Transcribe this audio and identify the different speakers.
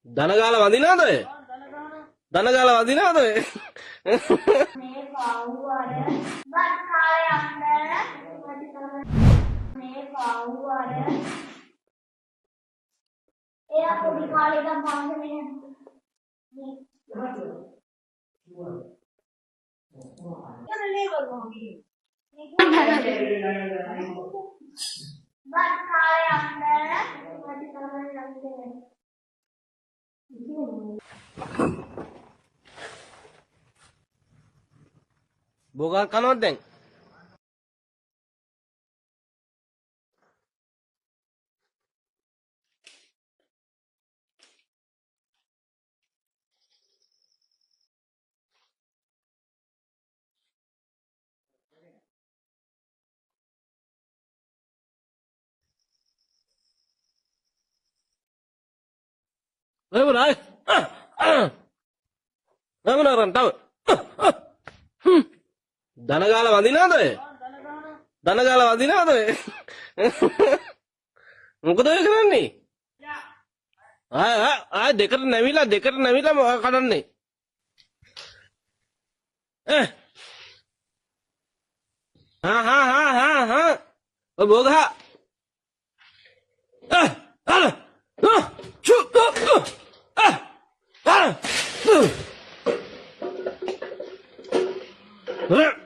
Speaker 1: දනගාල වදිනවද ඔය? දනගාල වදිනවද ඔය?
Speaker 2: මේ පාවුවර බත් කාලයක් නෑ මේ පාවුවර එයා පොඩි කාලේ ඉඳන් පන්සලේ යන්නේ වගේ බත් කාලයක් නෑ වැඩි කරන්නේ නැහැ
Speaker 1: බෝගල් කනවද දැන්? Ayo benar. Ayo beneran tahu. දනගාල වදිනවද ඔය? දනගාල වදිනවද ඔය? මොකද ඔය කරන්නේ? ආ දෙකට නැවිලා මොකක් කඩන්නේ? හා ඔය බෝගහ Huh?